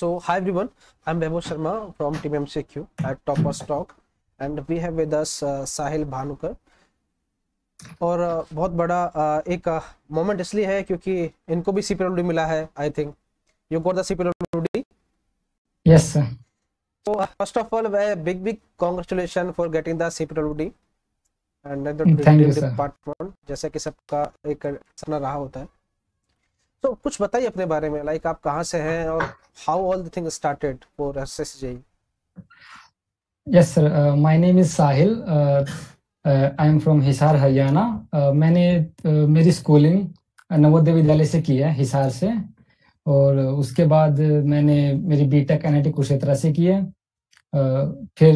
So, hi everyone, I'm Vaibhav Sharma from Team MCQ at Topper Stock and we have with us साहिल भानुकर। और बहुत बड़ा एक moment इसलिए है क्योंकि इनको भी CPWD मिला है। I think you got the CPWD। Yes, sir. So first of all, big congratulations for getting the CPWD and the Thank you, dream sir. department, जैसे कि सबका एक सपना रहा होता है। तो कुछ बताइए अपने बारे में, लाइक आप कहाँ से हैं और how all the things started for SSJ। Yes, sir. My name is Sahil. I am from Hisar Haryana. मैंने मेरी स्कूलिंग नवोदय विद्यालय से की है, हिसार से, और उसके बाद मैंने मेरी बीटेक NIT कुरुक्षेत्र से की है। फिर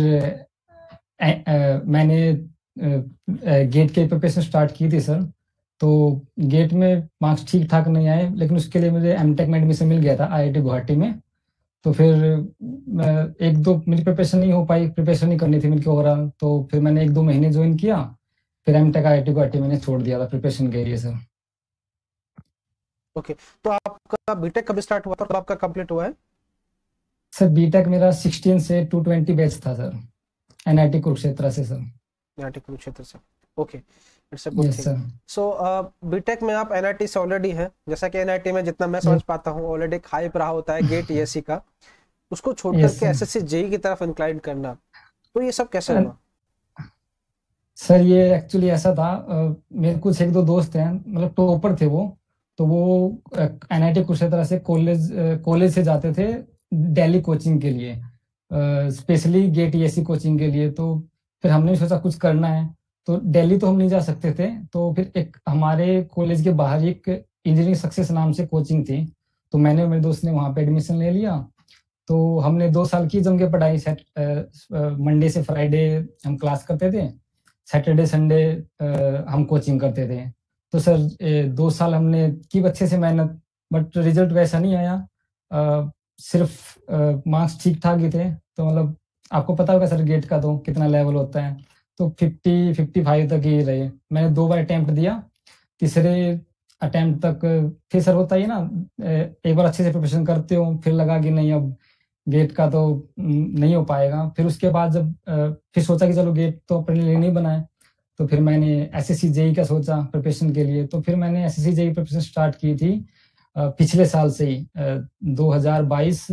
मैंने गेट की प्रिपरेशन स्टार्ट की थी सर। तो गेट में मार्क्स ठीक ठाक नहीं आए, लेकिन उसके लिए मुझे MTech में एडमिशन मिल गया था IIT गुवाहाटी में। तो फिर एक दो मेरी प्रिपरेशन नहीं हो पाई, प्रिपरेशन नहीं करनी थी मेरी ओवरऑल। तो फिर मैंने 1-2 महीने ज्वाइन किया, फिर MTech IIT गुवाहाटी मैंने छोड़ दिया था प्रिपरेशन के लिए सर। ओके, तो आपका बीटेक कब स्टार्ट हुआ था और कब आपका कंप्लीट हुआ है? सर बीटेक मेरा 16 से 220 बैच था सर, NIT कुरुक्षेत्र से सर। NIT कुरुक्षेत्र से, okay, it's a good yes thing. Sir. So BTech में आप NIT से ऑलरेडी है, जैसा कि NIT में जितना मैं समझ पाता हूँ ऑलरेडी एक हाइप रहा होता है गेट ESE का, उसको छोड़ यस करके सर। SSC JEE की तरफ इंक्लाइन करना, तो ये सब कैसे हुआ? सर ये एक्चुअली ऐसा था, मेरे कुछ 1-2 दोस्त हैं, मतलब टॉपर थे वो। तो वो NIT कुरुक्षेत्र से कॉलेज से जाते थे दिल्ली कोचिंग के लिए, स्पेशली गेट ESE कोचिंग के लिए। तो फिर हमने सोचा कुछ करना है, तो दिल्ली तो हम नहीं जा सकते थे। तो फिर एक हमारे कॉलेज के बाहर एक इंजीनियरिंग सक्सेस नाम से कोचिंग थी, तो मैंने और मेरे दोस्त ने वहाँ पे एडमिशन ले लिया। तो हमने 2 साल की जम के पढ़ाई, मंडे से फ्राइडे हम क्लास करते थे, सैटरडे संडे हम कोचिंग करते थे। तो सर 2 साल हमने की अच्छे से मेहनत, बट रिजल्ट वैसा नहीं आया। सिर्फ मार्क्स ठीक ठाक ही थे। तो मतलब आपको पता होगा सर गेट का तो कितना लेवल होता है, तो 50-55 तक ही रहे। मैंने 2 बार अटेम्प्ट दिया, तीसरे अटेम्प्ट तक फिर सर होता ही ना, एक बार अच्छे से प्रिपरेशन करते हो, फिर लगा कि नहीं अब गेट का तो नहीं हो पाएगा। फिर उसके बाद जब फिर सोचा कि चलो गेट तो अपने लिए नहीं बनाए, तो फिर मैंने SSC JEE का सोचा प्रिपरेशन के लिए। तो फिर मैंने SSC JEE प्रिपरेशन स्टार्ट की थी पिछले साल से ही। 2022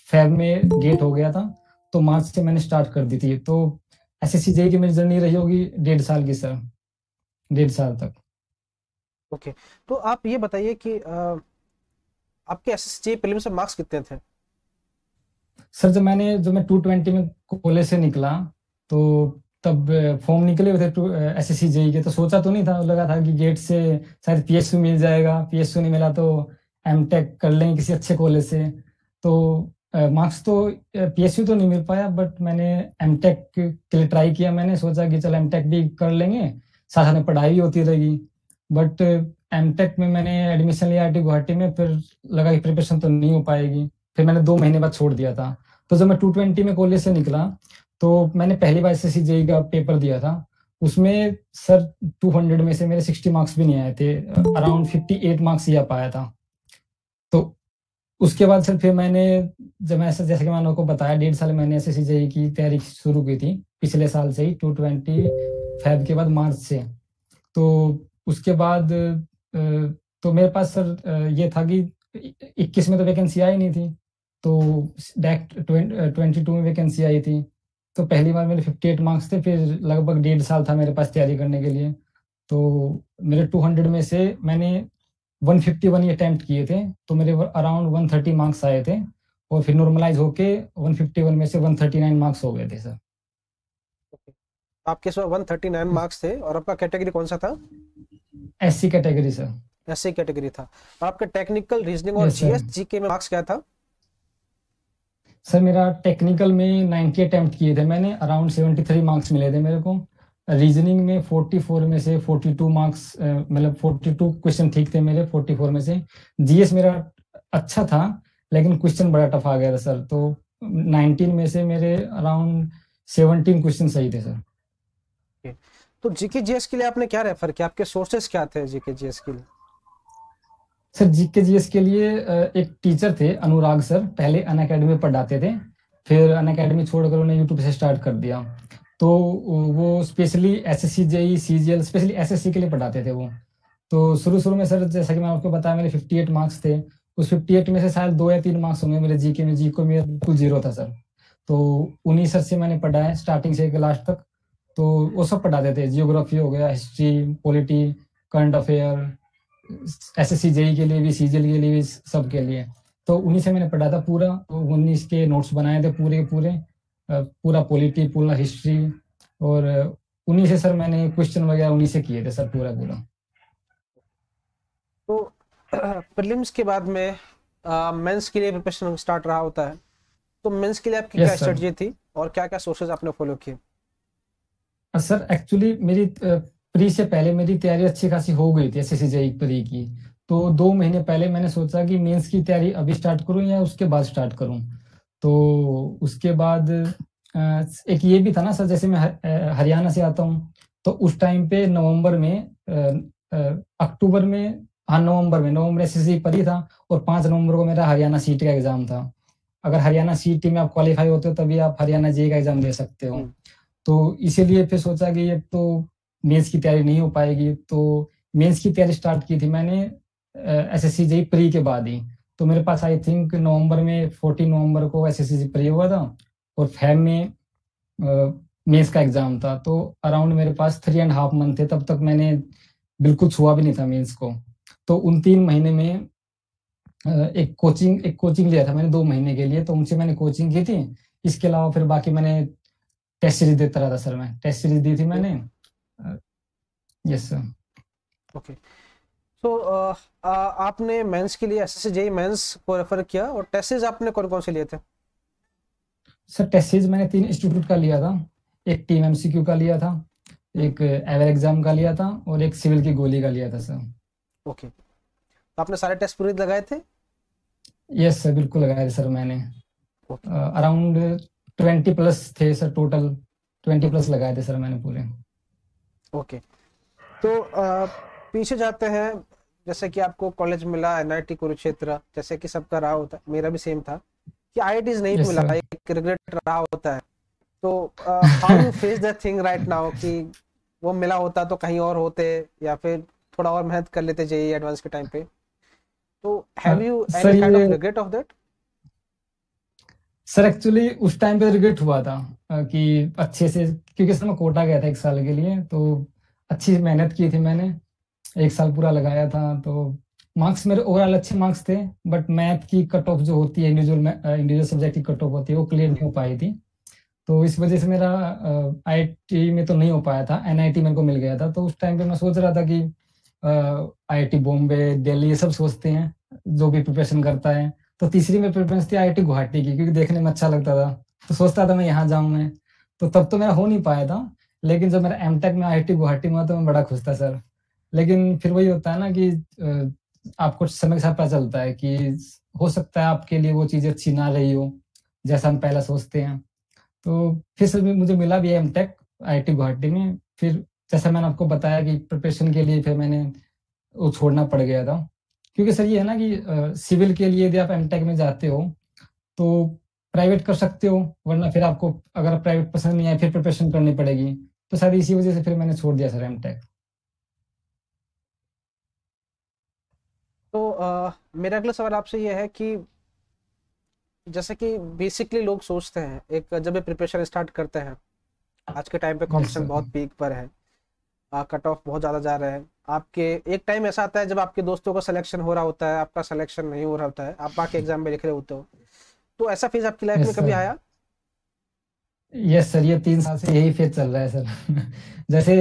फेब में गेट हो गया था, तो मार्च से मैंने स्टार्ट कर दी थी। तो SSC JEE की मेरी जर्नी रही होगी 1.5 साल की सर, 1.5 साल तक। ओके, तो आप ये बताइए कि आपके SSC JEE प्रीलिम्स में मार्क्स कितने थे? सर जब मैं 220 में कॉलेज से निकला, तो तब फॉर्म निकले हुए थे SSC JEE के। तो सोचा तो नहीं था, लगा था कि गेट से शायद PSU मिल जाएगा, PSU नहीं मिला तो MTech कर लेंगे किसी अच्छे कॉलेज से। तो मार्क्स तो PSU तो नहीं मिल पाया, बट मैंने MTech के लिए ट्राई किया। मैंने सोचा कि चल MTech भी कर लेंगे, साथ साथ में पढ़ाई भी होती रहेगी। बट MTech में मैंने एडमिशन लिया IIT गुवाहाटी में, फिर लगा कि प्रिपरेशन तो नहीं हो पाएगी, फिर मैंने 2 महीने बाद छोड़ दिया था। तो जब मैं 220 में कॉलेज से निकला, तो मैंने पहली बार SSC JEE का पेपर दिया था। उसमें सर 200 में से मेरे 60 मार्क्स भी नहीं आए थे, अराउंड 58 मार्क्स ही आ पाया था। तो उसके बाद सर फिर मैंने, जब मैं जैसे कि मैंने आपको बताया 1.5 साल मैंने SSC JEE की तैयारी शुरू की थी, पिछले साल से ही 220 फेब के बाद मार्च से। तो उसके बाद तो मेरे पास सर ये था कि 21 में तो वैकेंसी आई नहीं थी, तो डायरेक्ट 22 में वैकेंसी आई थी। तो पहली बार मेरे 58 मार्क्स थे, फिर लगभग 1.5 साल था मेरे पास तैयारी करने के लिए। तो मेरे 200 में से मैंने 151 ही अटेम्प्ट किए थे, तो मेरे अराउंड 130 मार्क्स आए थे, और फिर नॉर्मलाइज होके 151 में से 139 मार्क्स हो गए थे सर। आपके इसमें 139 मार्क्स थे और आपका कैटेगरी कौन सा था? SC category sir. SC category था। और आपका टेक्निकल, रीजनिंग और यस सर। GS/GK में मार्क्स क्या था? सर मेरा टेक्निकल में 90 अटेम्प्ट किए थे मैंने, अराउंड 73 मार्क्स मिले थे मेरे को। रीजनिंग में 44 में से 42 मार्क्स, मतलब 42 क्वेश्चन ठीक थे मेरे 44 में से। GS मेरा अच्छा था, लेकिन क्वेश्चन बड़ा टफ आ गया था सर। तो 19 में से मेरे अराउंड 17 क्वेश्चन सही थे सर। तो GK GS के लिए आपने क्या रेफर किया? आपके सोर्सेस क्या थे GK GS के लिए? सर जीके जीएस के लिए एक टीचर थे अनुराग सर, पहले अनअकैडमी में पढ़ाते थे, फिर अनअकैडमी छोड़कर उन्हें यूट्यूब से स्टार्ट कर दिया। तो वो specially SSC JE CGL specially SSC के लिए पढ़ाते थे वो। तो शुरू में सर जैसा कि मैं आपको बताया मेरे 58 मार्क्स थे, उस 58 में से शायद 2 या 3 मार्क्स होंगे मेरे जीके में। जीके में बिल्कुल 0 था सर। तो उन्हीं सर से मैंने पढ़ा है स्टार्टिंग से लास्ट तक। तो वो सब पढ़ाते थे, जियोग्राफी हो गया, history, polity, current affair, SSC JE के लिए भी, सीजीएल के लिए भी, सब के लिए। तो उन्हीं से मैंने पढ़ा था पूरा, 19 के नोट्स बनाए थे पूरे पूरे, पूरा पॉलिटी, पूरा हिस्ट्री, और उन्हीं से सर मैंने क्वेश्चन वगैरह उन्हीं से किए थे सर पूरा पूरा। तो प्रीलिम्स के बाद में मेंस के लिए प्रिपरेशन स्टार्ट रहा होता है, तो मेंस के लिए आपकी क्या स्ट्रेटजी थी और क्या क्या सोर्सेज आपने फॉलो किए? सर एक्चुअली मेरी प्री से पहले मेरी तैयारी अच्छी खासी हो गई थी एसएससी जेई प्री की। तो 2 महीने पहले मैंने सोचा कि मेंस की तैयारी अभी स्टार्ट करूं या उसके बाद स्टार्ट करूं। तो उसके बाद एक ये भी था ना सर, जैसे मैं हरियाणा से आता हूं, तो उस टाइम पे नवंबर में अक्टूबर में, हाँ नवंबर एसएससी परी था, और 5 नवंबर को मेरा हरियाणा सीटी का एग्जाम था। अगर हरियाणा सीटी में आप क्वालिफाई होते हो तभी आप हरियाणा जेई का एग्जाम दे सकते हो। तो इसीलिए फिर सोचा कि ये तो मेंस की तैयारी नहीं हो पाएगी, तो मेंस की तैयारी स्टार्ट की थी मैंने एसएससी जेई प्री के बाद ही। तो मेरे पास आई थिंक नवंबर में 14 नवंबर को एसएससी प्री हुआ था, और फेब में मेंस का एग्जाम था। तो अराउंड मेरे पास 3.5 मंथ थे, तब तक मैंने बिल्कुल छुआ भी नहीं था मेंस को। तो उन 3 महीने में एक कोचिंग लिया था मैंने 2 महीने के लिए, तो उनसे मैंने कोचिंग की थी। इसके अलावा फिर बाकी मैंने टेस्ट सीरीज देता रहा था सर, मैं टेस्ट सीरीज दी थी मैंने। Yes sir. ओके, तो आपने मेंस के लिए एसएससी जेई मेंस को रेफर किया, और टेस्टेज आपने कौन कौन से लिए थे? सर टेस्ट सीरीज मैंने 3 इंस्टीट्यूट का लिया था। एक टीम एमसीक्यू का लिया था, एक एवर एग्जाम का लिया था, और एक सिविल की गोली का लिया था सर। ओके, तो आपने सारे टेस्ट पूरे लगाए थे? यस सर, बिल्कुल लगाए थे सर मैंने। अराउंड 20 प्लस थे सर, टोटल 20 प्लस लगाए थे सर मैंने पूरे। ओके, तो पीछे जाते हैं, जैसे कि आपको कॉलेज मिला एनआईटी कुरुक्षेत्र, जैसे कि सबका रहा होता है, मेरा भी सेम था कि आईआईटीज नहीं मिला, एक रिग्रेट रहा होता है। तो how you face that thing right now, कि वो मिला होता तो कहीं और होते, या फिर थोड़ा और मेहनत कर लेते जेईई एडवांस के टाइम पे? तो have you any kind of regret of that? Sir actually उस टाइम पे रिग्रेट हुआ था कि अच्छे से, क्योंकि सर मैं कोटा गया था 1 साल के लिए, तो अच्छी मेहनत की थी मैंने, 1 साल पूरा लगाया था। तो मार्क्स मेरे ओवरऑल अच्छे मार्क्स थे, बट मैथ की कट ऑफ जो होती है, इंडिविजुअल सब्जेक्ट की कट ऑफ होती है, वो क्लियर नहीं हो पाई थी। तो इस वजह से मेरा आईआईटी में तो नहीं हो पाया था, एनआईटी मेरे को मिल गया था। तो उस टाइम पे मैं सोच रहा था कि आईआईटी बॉम्बे, दिल्ली, ये सब सोचते हैं जो भी प्रिपरेशन करता है। तो तीसरी में प्रेफरेंस थी आईआईटी गुवाहाटी की, क्योंकि देखने में अच्छा लगता था, तो सोचता था मैं यहाँ जाऊँ मैं। तो तब तो मेरा हो नहीं पाया था, लेकिन जब मेरा एमटेक में आईआईटी गुवाहाटी में हुआ तो मैं बड़ा खुश था सर। लेकिन फिर वही होता है ना कि आपको समय के साथ पता चलता है कि हो सकता है आपके लिए वो चीज़ अच्छी ना रही हो जैसा हम पहले सोचते हैं। तो फिर सर मुझे मिला भी एमटेक आईआईटी गुवाहाटी में। फिर जैसा मैंने आपको बताया कि प्रिपरेशन के लिए फिर मैंने वो छोड़ना पड़ गया था, क्योंकि सर ये है ना कि सिविल के लिए यदि आप एमटेक में जाते हो तो प्राइवेट कर सकते हो, वरना फिर आपको अगर प्राइवेट पसंद नहीं आए फिर प्रिपरेशन करनी पड़ेगी। तो शायद इसी वजह से फिर मैंने छोड़ दिया सर एमटेक। तो मेरा अगला सवाल आपसे ये है कि जैसे कि बेसिकली लोग सोचते हैं, एक जब ये प्रिपरेशन स्टार्ट करते हैं, आज के टाइम पे कंपटीशन बहुत पीक पर है, कट ऑफ बहुत ज़्यादा जा रहे हैं। आपके एक टाइम ऐसा आता है जब आपके दोस्तों का सिलेक्शन हो रहा होता है, आपका सिलेक्शन नहीं हो रहा होता है, आप बाकी एग्जाम में लिख रहे होते हो। तो ऐसा फेज आपकी लाइफ में कभी आया? यस सर, ये 3 साल से यही फेज चल रहा है सर। जैसे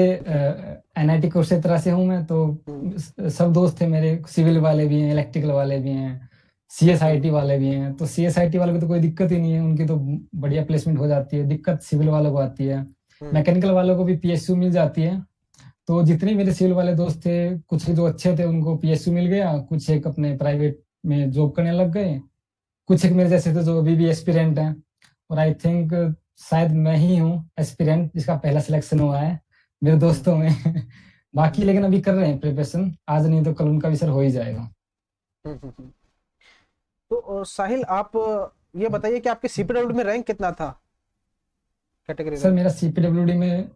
एनआईटी कुरुक्षेत्र से हूँ मैं, तो सब दोस्त थे मेरे, सिविल वाले भी हैं, इलेक्ट्रिकल वाले भी हैं, सीएसआईटी वाले भी हैं। तो सीएसआईटी वालों की तो कोई दिक्कत ही नहीं है, उनकी तो बढ़िया प्लेसमेंट हो जाती है। दिक्कत सिविल वालों को आती है, मैकेनिकल वालों को भी पीएसयू मिल जाती है। तो जितने मेरे सिविल वाले दोस्त थे, कुछ जो अच्छे थे उनको पीएसयू मिल गया, कुछ एक अपने प्राइवेट में जॉब करने लग गए, कुछ एक मेरे जैसे थे जो अभी भी एस्पिरेंट हैं। और आई थिंक शायद मैं ही हूँ एस्पिरेंट जिसका पहला सिलेक्शन हुआ है मेरे दोस्तों में। बाकी लेकिन अभी कर रहे हैं प्रिपरेशन, आज नहीं तो कल उनका भी सर हो ही जाएगा। हम्म। तो साहिल, आप ये बताइए कि आपके सीपीडब्ल्यूडी में रैंक कितना था, कैटेगरी सर रैंक? मेरा सीपीडब्ल्यूडी में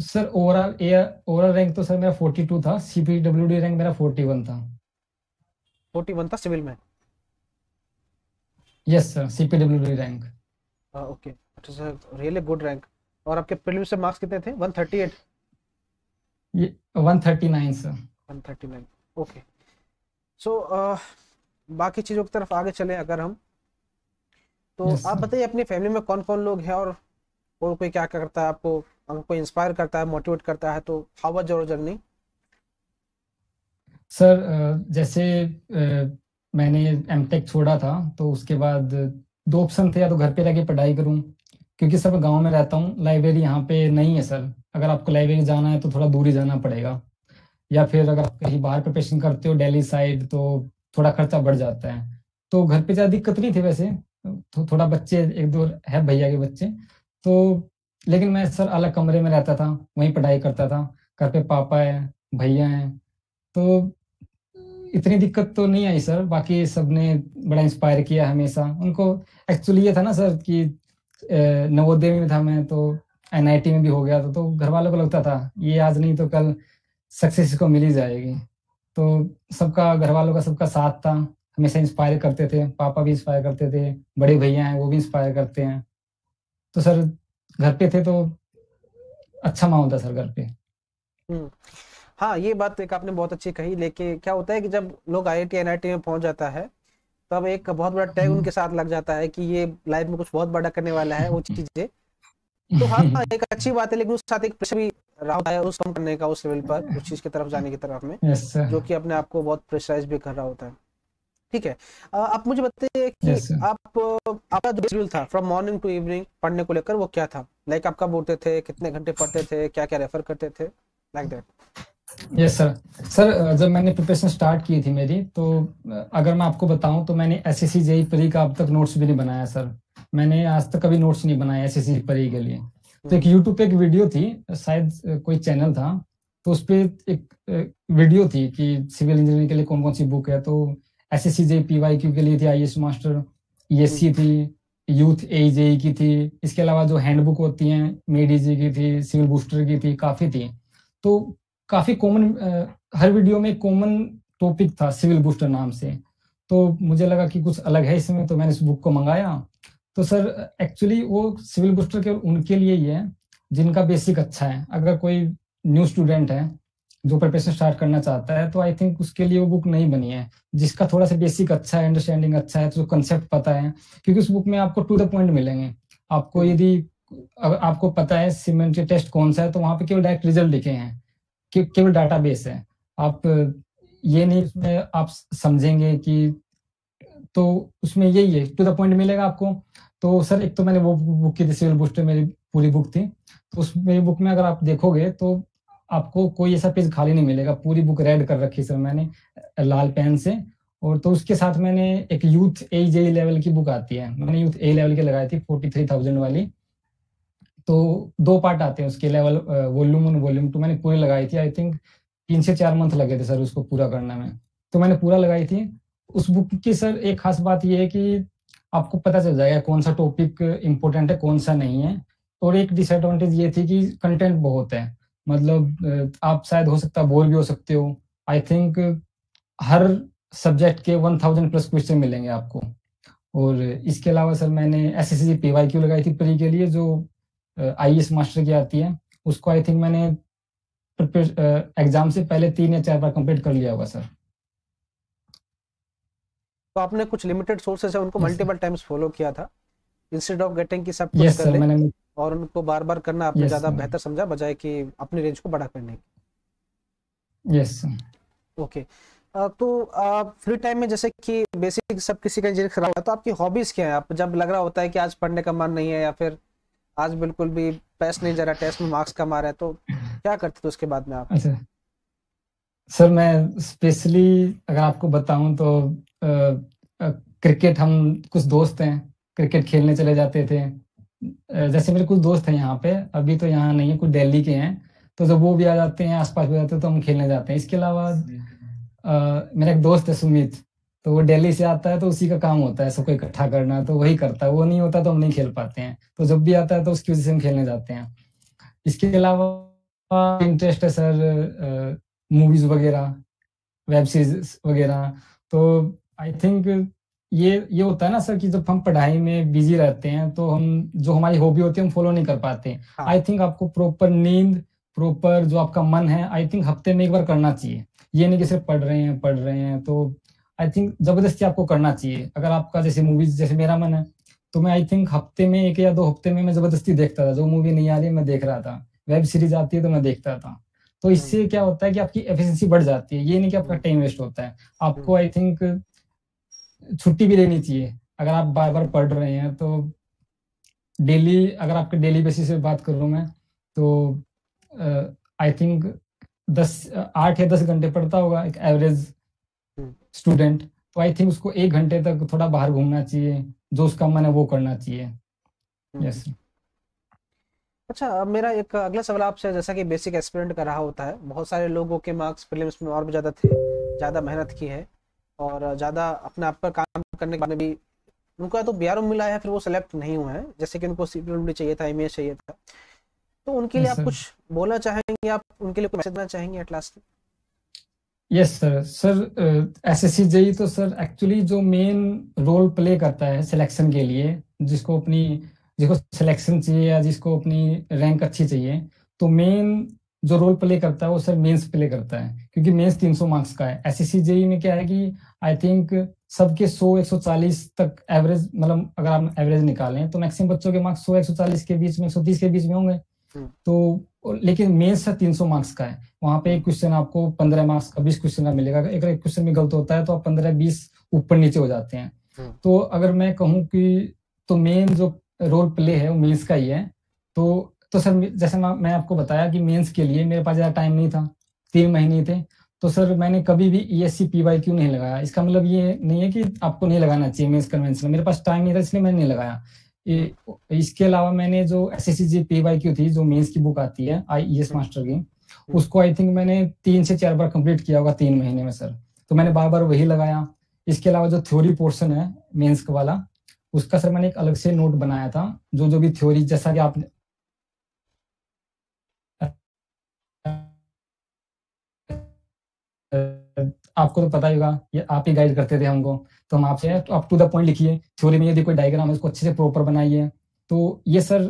सर ओवरऑल रैंक तो सर मेरा 42 था, सीपीडब्ल्यूडी रैंक मेरा 41 था। 41 था सिविल में? Yes sir, CPWD rank. Okay, अच्छा सर, रियली गुड रैंक। और आपके प्रीलिम्स से मार्क्स कितने थे? 138? ये 139 सर। 139, ओके। सो बाकी चीज़ों की तरफ आगे चलें अगर हम, तो यस आप सर। बताइए अपनी फैमिली में कौन कौन लोग हैं, और कोई क्या क्या करता है, आपको इंस्पायर करता है, मोटिवेट करता है, तो how was your journey? Sir जैसे मैंने एमटेक छोड़ा था तो उसके बाद दो ऑप्शन थे, या तो घर पे रह के पढ़ाई करूं, क्योंकि सर मैं गाँव में रहता हूँ, लाइब्रेरी यहाँ पे नहीं है सर। अगर आपको लाइब्रेरी जाना है तो थोड़ा दूर ही जाना पड़ेगा, या फिर अगर आप कहीं बाहर प्रिपरेशन करते हो दिल्ली साइड तो थोड़ा खर्चा बढ़ जाता है। तो घर पे ज़्यादा दिक्कत नहीं थी वैसे, तो थोड़ा बच्चे एक दो है भैया के बच्चे, तो लेकिन मैं सर अलग कमरे में रहता था, वहीं पढ़ाई करता था। घर पे पापा है, भैया हैं, तो इतनी दिक्कत तो नहीं आई सर। बाकी सबने बड़ा इंस्पायर किया हमेशा उनको। एक्चुअली ये था ना सर कि नवोदय में था मैं, तो एनआईटी में भी हो गया था, तो घर वालों को लगता था ये आज नहीं तो कल सक्सेस इसको मिल ही जाएगी। तो सबका, घर वालों का सबका साथ था, हमेशा इंस्पायर करते थे, पापा भी इंस्पायर करते थे, बड़े भैया हैं वो भी इंस्पायर करते हैं। तो सर घर पे थे तो अच्छा माहौल था सर घर पे। हम्म। हाँ, ये बात तो एक आपने बहुत अच्छी कही, लेकिन क्या होता है कि जब लोग आईआईटी एनआईटी में पहुंच जाता है, तब एक बहुत बड़ा टैग उनके साथ लग जाता है कि ये लाइफ में कुछ बहुत बड़ा करने वाला है, वो चीजें। तो हाँ, एक अच्छी बात है, लेकिन उस साथ एक प्रेशर भी रहा होता है उस काम करने का, उस लेवल पर, उस चीज की तरफ जाने की तरफ में, यस सर। जो कि अपने आप को बहुत प्रेशराइज भी कर रहा होता है। ठीक है। आप मुझे बताइए कि यस सर। आपका जो शेड्यूल था फ्रॉम मॉर्निंग टू इवनिंग पढ़ने को लेकर, वो क्या था? लाइक आप कब उठते थे, कितने घंटे पढ़ते थे, क्या क्या रेफर करते थे, like that? Yes sir. Sir जब मैंने प्रिपरेशन स्टार्ट की थी मेरी, तो अगर मैं आपको बताऊं तो मैंने एसएससी जेई परी का अब तक नोट्स भी नहीं बनाया सर। मैंने आज तक कभी नोट्स नहीं बनाया एसएससी परी के लिए। तो एक यूट्यूब पे एक वीडियो थी, शायद कोई चैनल था, तो उस पे एक वीडियो थी कि सिविल इंजीनियरिंग के लिए कौन कौन सी बुक है। तो एसएससी जेई पीवाईक्यू के लिए थी आईएएस मास्टर, ईएससी थी, यूथ एजेई की थी, इसके अलावा जो हैंडबुक होती हैं मेडीजी की थी, सिविल बूस्टर की थी, काफी थी। तो काफी कॉमन, हर वीडियो में कॉमन टॉपिक था सिविल बूस्टर नाम से। तो मुझे लगा कि कुछ अलग है इसमें, तो मैंने इस बुक को मंगाया। तो सर एक्चुअली वो सिविल बूस्टर के उनके लिए ही है जिनका बेसिक अच्छा है। अगर कोई न्यू स्टूडेंट है जो प्रिपरेशन स्टार्ट करना चाहता है, तो आई थिंक उसके लिए वो बुक नहीं बनी है। जिसका थोड़ा सा बेसिक अच्छा है, अंडरस्टैंडिंग अच्छा है, तो कंसेप्ट पता है, क्योंकि उस बुक में आपको टू द पॉइंट मिलेंगे। आपको यदि अगर आपको पता है सीमेंट के टेस्ट कौन सा है, तो वहां पे केवल डायरेक्ट रिजल्ट लिखे हैं, केवल डाटाबेस है। आप ये नहीं उसमें आप समझेंगे कि, तो उसमें यही है, टू द पॉइंट मिलेगा आपको। तो सर एक तो मैंने वो बुक की थी, सिविल बूस्टर मेरी पूरी बुक थी। तो उस मेरी बुक में अगर आप देखोगे तो आपको कोई ऐसा पेज खाली नहीं मिलेगा, पूरी बुक रेड कर रखी सर मैंने लाल पेन से। और तो उसके साथ मैंने एक यूथ एजे लेवल की बुक आती है, मैंने यूथ ए लेवल की लगाई थी 43,000 वाली। तो दो पार्ट आते हैं उसके, लेवल वॉल्यूम 1 वॉल्यूम 2, मैंने पूरी लगाई थी। आई थिंक 3 से 4 मंथ लगे थे सर उसको पूरा करने में, तो मैंने पूरा लगाई थी। उस बुक की सर एक खास बात ये है कि आपको पता चल जाएगा कौन सा टॉपिक इंपॉर्टेंट है, कौन सा नहीं है। और एक डिसएडवांटेज ये थी कि कंटेंट बहुत है, मतलब आप शायद हो सकता है बोर भी हो सकते हो। आई थिंक हर सब्जेक्ट के 1000 प्लस क्वेश्चन मिलेंगे आपको। और इसके अलावा सर मैंने एसएससी पीवाईक्यू लगाई थी प्री के लिए, जो आईएएस मास्टर की आती है। उसको आई थिंक मैंने एग्जाम से पहले 3 या 4 बार कंप्लीट कर लिया होगा सर। तो आपने कुछ लिमिटेड सोर्सेस है उनको यस मल्टीपल टाइम्स फॉलो किया था, इंस्टेड ऑफ गेटिंग कि सब कुछ यस कर सर ले, मैंने। और उनको बार बार करना आपने यस ज़्यादा सर। बेहतर समझा, बजाय कि अपनी रेंज को बड़ा करने की। Yes sir. ओके। तो आप फ्री टाइम में, जैसे कि बेसिक सब किसी का इंजीनियरिंग करा हुआ है, तो आपकी हॉबीज क्या है? आप जब लग रहा होता है कि आज पढ़ने का मन नहीं है, या फिर आज बिल्कुल भी पैस नहीं जा रहा, टेस्ट में मार्क्स कम आ रहा है, तो क्या करते थे उसके बाद में आप? अच्छा सर, मैं स्पेशली अगर आपको बताऊं तो क्रिकेट, हम कुछ दोस्त हैं क्रिकेट खेलने चले जाते थे। जैसे मेरे कुछ दोस्त हैं यहाँ पे, अभी तो यहाँ नहीं है, कुछ दिल्ली के हैं, तो जब वो भी आ जाते हैं, आसपास भी जाते हैं, तो हम खेलने जाते हैं। इसके अलावा मेरा एक दोस्त है सुमित, तो वो दिल्ली से आता है, तो उसी का काम होता है सबको इकट्ठा करना, तो वही करता है। वो नहीं होता तो हम नहीं खेल पाते हैं, तो जब भी आता है तो उसकी वजह से हम खेलने जाते हैं। इसके अलावा इंटरेस्ट है सर मूवीज वगैरह, वेब सीरीज वगैरह। तो आई थिंक ये होता है ना सर कि जब हम पढ़ाई में बिजी रहते हैं तो हम जो हमारी हॉबी होती है हम फॉलो नहीं कर पाते। हाँ। आई थिंक आपको प्रॉपर नींद, प्रॉपर जो आपका मन है, आई थिंक हफ्ते में एक बार करना चाहिए। ये नहीं कि सिर्फ पढ़ रहे हैं। तो आई थिंक जबरदस्ती आपको करना चाहिए। अगर आपका जैसे मूवीज, जैसे मेरा मन है, तो मैं आई थिंक हफ्ते में 1 या 2 हफ्ते में मैं जबरदस्ती देखता था। जो मूवी नहीं आ रही मैं देख रहा था, वेब सीरीज आती है तो मैं देखता था। तो इससे क्या होता है कि आपकी एफिशिएंसी बढ़ जाती है। ये नहीं कि आपका टाइम वेस्ट होता है। आपको आई थिंक छुट्टी भी लेनी चाहिए अगर आप बार बार पढ़ रहे हैं तो। डेली, अगर आपके डेली बेसिस से बात कर रहा हूँ मैं, तो आई थिंक 8 या 10 घंटे पढ़ता होगा एक एवरेज स्टूडेंट। तो आई थिंक उसको 1 घंटे तक थोड़ा बाहर घूमना चाहिए, जो उसका मन है वो करना चाहिए। यस। अच्छा, अब मेरा एक अगला सवाल आपसे, जैसा कि बेसिक एस्पिरेंट का रहा होता है, बहुत सारे लोगों के मार्क्स प्रीलिम्स में और भी ज़्यादा थे, ज़्यादा मेहनत की है और ज़्यादा अपने आप पर काम करने के बाद में भी उनको तो बीआरओ मिला है, फिर वो सेलेक्ट नहीं हुए हैं, जैसे कि उनको सीपीडब्ल्यूडी चाहिए था, एमएएस चाहिए था। तो उनके लिए आप कुछ बोलना चाहेंगे, आप उनके लिए कुछ मैसेज देना चाहेंगे at last? Yes sir SSC JE तो सर एक्चुअली जो मेन रोल प्ले करता है सिलेक्शन के लिए, जिसको सिलेक्शन चाहिए या जिसको अपनी रैंक अच्छी चाहिए, तो मेन जो रोल प्ले करता है वो सर मेंस प्ले करता है। क्योंकि मेंस 300 मार्क्स का है। एसएससी जेई में क्या है कि आई थिंक सबके 100-140 तक एवरेज, मतलब अगर आप एवरेज निकालें तो मैक्सिमम बच्चों के मार्क्स 100-140 के बीच में, 130 के बीच में होंगे। तो लेकिन मेंस 300 मार्क्स का है। वहां पे एक क्वेश्चन आपको 15 मार्क्स का, 20 क्वेश्चन का मिलेगा। एक क्वेश्चन में गलत होता है तो आप 15-20 ऊपर नीचे हो जाते हैं। तो अगर मैं कहूँ कि तो मेन जो रोल प्ले है वो मेंस का ही है। तो सर जैसे मैं आपको बताया कि मेंस के लिए मेरे पास ज़्यादा टाइम नहीं था, 3 महीने थे। तो सर मैंने कभी भी ईएससी पीवाईक्यू नहीं लगाया। इसका मतलब ये नहीं है कि आपको नहीं लगाना चाहिए मेंस कन्वेंशनल, मेरे पास टाइम नहीं था इसलिए मैंने नहीं लगाया। इसके अलावा मैंने जो एसएससी पीवाईक्यू थी, जो मेंस की बुक आती है आईईएस मास्टर की, उसको आई थिंक मैंने 3 से 4 बार कंप्लीट किया होगा 3 महीने में सर। तो मैंने बार बार वही लगाया। इसके अलावा जो थ्योरी पोर्शन है मेंस वाला, उसका सर मैंने एक अलग से नोट बनाया था। जो भी थ्योरी, जैसा कि आपने आपको तो पता ही होगा, ये आप ही गाइड करते थे हमको, तो हम आपसे तो अप टू द पॉइंट लिखिए। थ्योरी में यदि कोई डायग्राम है उसको अच्छे से प्रॉपर बनाइए। तो ये सर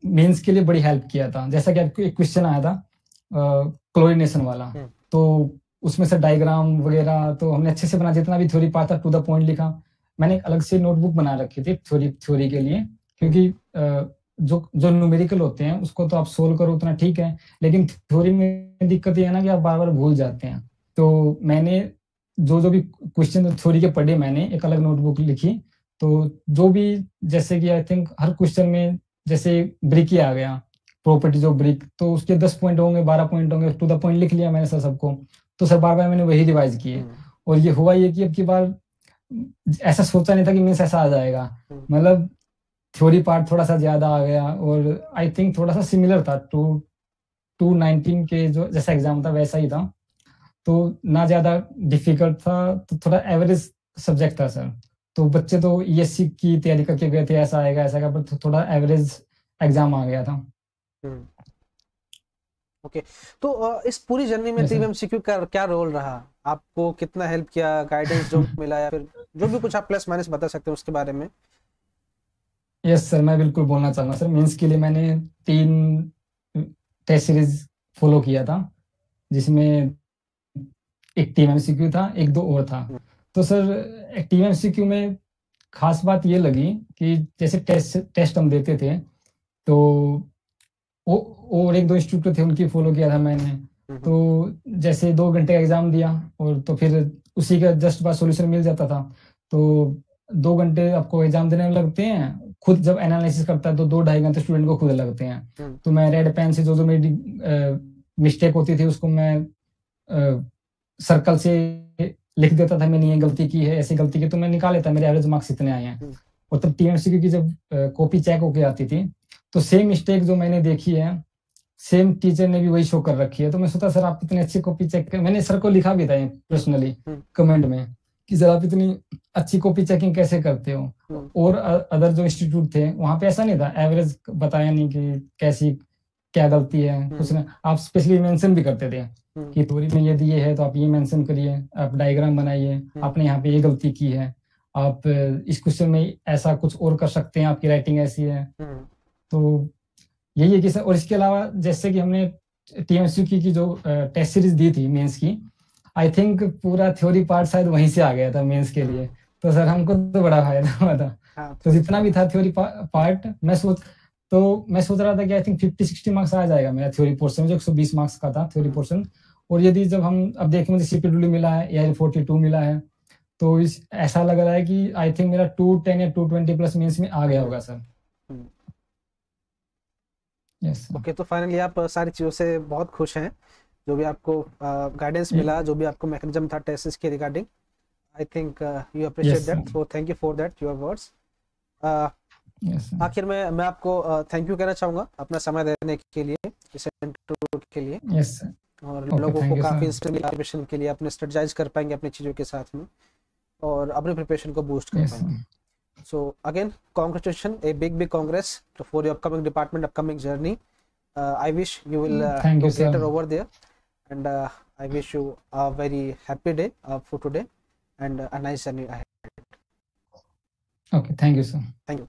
मेंस के लिए बड़ी हेल्प किया था। जैसा कि आपको एक क्वेश्चन आया था क्लोरिनेशन वाला, तो उसमें सर डायग्राम वगैरह तो हमने अच्छे से बना, जितना भी थ्योरी पार्ट था टू द पॉइंट लिखा। मैंने एक अलग से नोटबुक बना रखी थी थ्योरी के लिए, क्योंकि जो न्यूमेरिकल होते हैं उसको तो आप सोल्व करो उतना ठीक है, लेकिन थ्योरी में दिक्कत ये है ना कि आप बार बार भूल जाते हैं। तो मैंने जो भी क्वेश्चन थ्योरी के पढ़े, मैंने एक अलग नोटबुक लिखी। तो जो भी, जैसे कि आई थिंक हर क्वेश्चन में जैसे ब्रिक ही आ गया, प्रॉपर्टीज ऑफ ब्रिक, तो उसके 10 पॉइंट होंगे, 12 पॉइंट होंगे, टू द पॉइंट लिख लिया मैंने सर सबको। तो सर बार बार मैंने वही रिवाइज किए। और ये हुआ ये कि अब की बार ऐसा सोचा नहीं था कि मीन्स ऐसा आ जाएगा, मतलब थ्योरी पार्ट थोड़ा सा ज्यादा आ गया। और आई थिंक थोड़ा सा सिमिलर था 2019 के जो जैसा एग्जाम था वैसा ही था। तो ना ज्यादा डिफिकल्ट था, तो थोड़ा एवरेज सब्जेक्ट था सर। तो बच्चे तो ईएससी की तैयारी करके गए थे, ऐसा आएगा ऐसा आएगा, पर थोड़ा एवरेज एग्जाम आ गया था। ओके। तो इस पूरी जर्नी में टीम एमसीक्यू का क्या रोल रहा? आपको कितना हेल्प किया, गाइडेंस जो मिला, या फिर जो भी कुछ आप प्लस माइनस बता सकते हैं उसके बारे में? यस सर, मैं बिल्कुल बोलना चाहूंगा सर। मेंस के लिए मैंने 3 टेस्ट सीरीज फॉलो किया था, जिसमें एक टीम एमसीक्यू था, एक 2 और था। तो सर टीम एमसीक्यू में खास बात ये लगी कि जैसे टेस्ट हम देते थे, तो और 1-2 इंस्टीट्यूट थे उनकी फॉलो किया था मैंने। तो जैसे 2 घंटे का एग्जाम दिया और तो फिर उसी का जस्ट बाद सॉल्यूशन मिल जाता था। तो 2 घंटे आपको एग्जाम देने में लगते हैं, खुद जब एनालिसिस करता है तो 2-2.5 घंटे स्टूडेंट को खुद लगते हैं। तो मैं रेड पेन से जो मेरी मिस्टेक होती थी उसको मैं सर्कल से लिख देता था, मैंने ये गलती की है, ऐसी गलती की, तो मैं निकाल लेता, मेरे एवरेज मार्क्स इतने आए हैं। और तब टीएमसीक्यू की जब कॉपी चेक होके आती थी, तो सेम मिस्टेक जो मैंने देखी है सेम टीचर ने भी वही शो कर रखी है। तो मैं सोचा सर आप इतनी अच्छी कॉपी चेक कर, मैंने सर को लिखा भी था पर्सनली कमेंट में कि सर आप इतनी अच्छी कॉपी चेकिंग कैसे करते हो। और अदर जो इंस्टीट्यूट थे वहां पे ऐसा नहीं था, एवरेज बताया नहीं कि कैसी क्या गलती है कुछ नहीं, आप स्पेशली मेंशन भी करते थे कि थ्योरी में यदि ये है तो आप ये मेंशन करिए, आप डायग्राम बनाइए, आपने यहाँ पे ये गलती की है, आप इस क्वेश्चन में ऐसा कुछ और कर सकते हैं, आपकी राइटिंग ऐसी है। तो यही है कि सर, और इसके अलावा जैसे कि हमने टीएमसीक्यू की जो टेस्ट सीरीज दी थी मेंस की, आई थिंक पूरा थ्योरी पार्ट शायद वहीं से आ गया था मेंस के लिए। तो सर हमको तो बड़ा फायदा हुआ था। तो जितना भी था थ्योरी पार्ट मैं सोच रहा था कि आई थिंक 50-60 मार्क्स आ जाएगा मेरा थ्योरी पोर्शन में, जो 120 मार्क्स का था थ्योरी पोर्शन। और यदि जब हम अब देखें मुझे CPWD मिला है, AIL 42 मिला है, तो ऐसा लग रहा है कि आई थिंक मेरा 210 या 220 प्लस मेंस में आ गया होगा सर। यस ओके, तो फाइनली आप सारी चीज़ों से बहुत खुश हैं, जो भी आपको गाइडेंस मिला, जो भी आपको मैकेनिज्म था टेस्ट के regarding, I think you appreciate that, so thank you for that your words. आखिर में मैं आपको थैंक यू कहना चाहूँगा अपना समय देने के लिए, इस इंटरव्यू के लिए। यस और लोगों को काफ़ी इंस्पिरेशन के लिए अपने स्ट्रेटजाइज कर पाएंगे अपनी चीज़ों के साथ में, और अपने प्रिपरेशन को बूस्ट कर पाएंगे। So again, congratulations, a big congrats for your upcoming department, upcoming journey. I wish you will do better over there, and I wish you a very happy day for today and a nice journey ahead. Okay, thank you sir. Thank you.